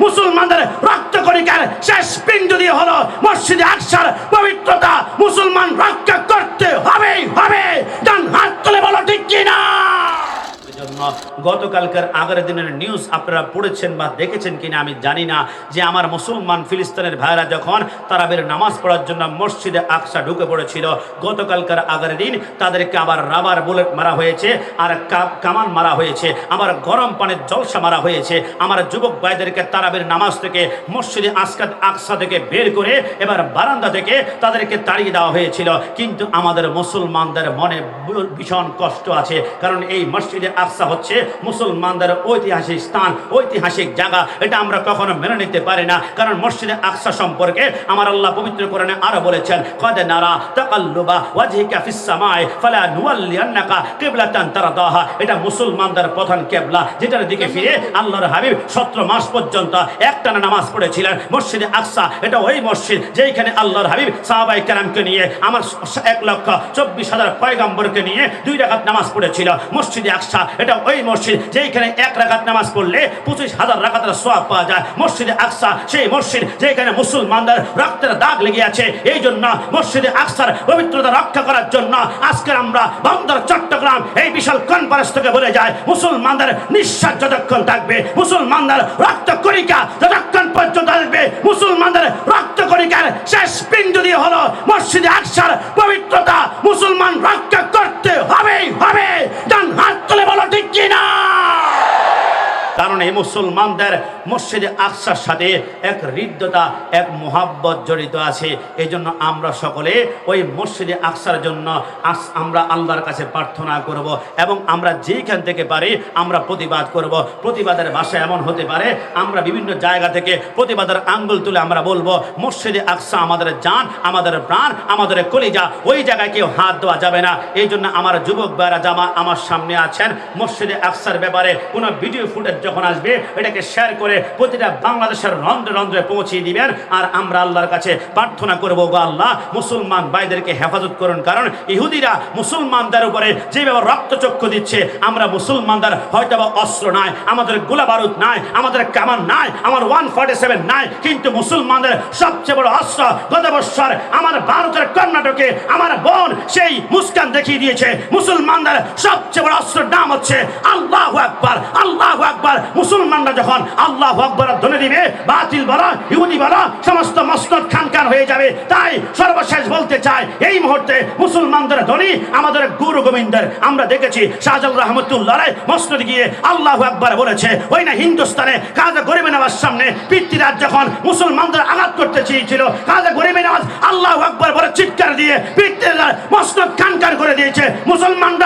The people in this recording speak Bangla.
মুসলমানদের রক্ত কণিকার শেষ বিন্দু দিয়ে হলো মসজিদে আকসার পবিত্রতা মুসলমান রক্ষা করতে হবে। ডান হাত তুলে বলো ঠিক কিনা। গতকালকার আগের দিনের নিউজ আপনারা পড়েছেন বা দেখেছেন কিনা আমি জানি না, যে আমার মুসলমান ফিলিস্তিনের ভাইরা যখন তারাবির নামাজ পড়ার জন্য মসজিদে আকসা ঢুকে পড়েছিল, গতকালকার আগের দিন তাদেরকে আবার রাবার বুলেট মারা হয়েছে, আর কামান মারা হয়েছে, আবার গরম পানির জলসা মারা হয়েছে। আমার যুবক ভাইদেরকে তারাবির নামাজ থেকে মসজিদে আকসা থেকে বের করে এবার বারান্দা থেকে তাদেরকে তাড়িয়ে দেওয়া হয়েছিল। কিন্তু আমাদের মুসলমানদের মনে ভীষণ কষ্ট আছে, কারণ এই মসজিদে আকসা হচ্ছে মুসলমানদের ঐতিহাসিক স্থান, ঐতিহাসিক জায়গা। এটা আমরা কখনো মেনে নিতে পারি না, কারণ মসজিদে আকসা সম্পর্কে আমার আল্লাহ পবিত্র কোরআনে আরো বলেছেন, কদ নারা তাকাল্লুবা ওয়াজহিকা ফিস সামাই ফালা নুওয়াল্লিয়ান্নাকা কিবলাতান তারদাহা। এটা মুসলমানদের প্রধান কিবলা, যেটার দিকে ফিরে আল্লাহর হাবিব 17 মাস পর্যন্ত একটানা নামাজ পড়েছিলেন। মসজিদে আকসা এটা ওই মসজিদ যেখানে আল্লাহর হাবিব সাহাবায়ে কেরামকে নিয়ে আমার 1,24,000 পয়গম্বরকে নিয়ে 2 রাকাত নামাজ পড়েছিল। মসজিদে আকসা এটা ওই মসজিদ যেখানে 1 রাকাত নামাজ পড়লে 25,000 রাকাতের সওয়াব পাওয়া যায়। মসজিদে আকসা সেই মসজিদ যেখানে মুসলমানদের রক্তের দাগ লেগে আছে। এই জন্য মসজিদে আকসার পবিত্রতা রক্ষা করার জন্য আজকে আমরা বন্দর চট্টগ্রাম এই বিশাল কনফারেন্স থেকে বলে যায়, মুসলমানদের নিঃশ্বাস যতক্ষণ থাকবে, মুসলমানদের রক্ত কণিকা যতক্ষণ পর্যন্ত থাকবে, মুসলমানদের রক্ত কণিকার শেষ বিন্দু দিয়ে হলো মসজিদে আকসার পবিত্রতা মুসলমান রক্ষা করতে হবে। ডান হাত তুলে বলো ঠিক কিনা। কারণ এই মুসলমানদের মসজিদে আকসার সাথে এক হৃদ্যতা, এক মোহাব্বত জড়িত আছে। এই জন্য আমরা সকলে ওই মসজিদে আকসার জন্য আমরা আল্লাহর কাছে প্রার্থনা করব, এবং আমরা যেখান থেকে পারি আমরা প্রতিবাদ করব। প্রতিবাদের ভাষা এমন হতে পারে, আমরা বিভিন্ন জায়গা থেকে প্রতিবাদের আঙ্গুল তুলে আমরা বলবো, মসজিদে আকসা আমাদের জান, আমাদের প্রাণ, আমাদের কলিজা, ওই জায়গায় কেউ হাত দেওয়া যাবে না। এই জন্য আমার যুবক ভাইরা জামা আমার সামনে আছেন, মসজিদে আকসার ব্যাপারে কোনো ভিডিও ফুটেজ যখন আসবে এটাকে শেয়ার করে প্রতিটা বাংলাদেশের রন্ধ্রে রন্ধ্রে পৌঁছে দিবেন। আর আমরা আল্লাহর কাছে প্রার্থনা করবো, গো আল্লাহ মুসলমান ভাইদেরকে হেফাজত করুন। কারণ ইহুদিরা মুসলমানদের উপরে যেভাবে রক্তচক্ষু দিচ্ছে, আমরা মুসলমানদের হয়তো বা অস্ত্র নাই, আমাদের গোলা বারুদ নাই, আমাদের কামান নাই, আমার 147 নাই, কিন্তু মুসলমানদের সবচেয়ে বড় অস্ত্র গত বছর আমার ভারতের কর্ণাটকে আমার বোন সেই মুস্কান দেখিয়ে দিয়েছে। মুসলমানদের সবচেয়ে বড় অস্ত্রের নাম হচ্ছে আল্লাহু আকবার। আল্লাহু আকবার মুসলমানরা যখন আল্লাহু আকবার ধ্বনি দিবে, বাতিল বলা ইহুদি বলা সমস্ত মসনদ খানকান হয়ে যাবে। তাই সর্বশেষ বলতে চাই, এই মুহূর্তে মুসলমানদের ধ্বনি আমাদের গুরু গোবিন্দের আমরা দেখেছি শাহজালাল রহমতুল্লাহ আলাইহি মসনদে গিয়ে আল্লাহু আকবার বলেছে। ওই না হিন্দুস্তানে খাজা গরিব নওয়াজ সামনে পিতৃরাজ যখন মুসলমানদের আঘাত করতে চেয়েছিল, খাজা গরিব নওয়াজ আল্লাহু আকবার বলে চিৎকার দিয়ে পিতৃরাজ মসনদ খানকান করে দিয়েছে। মুসলমানরা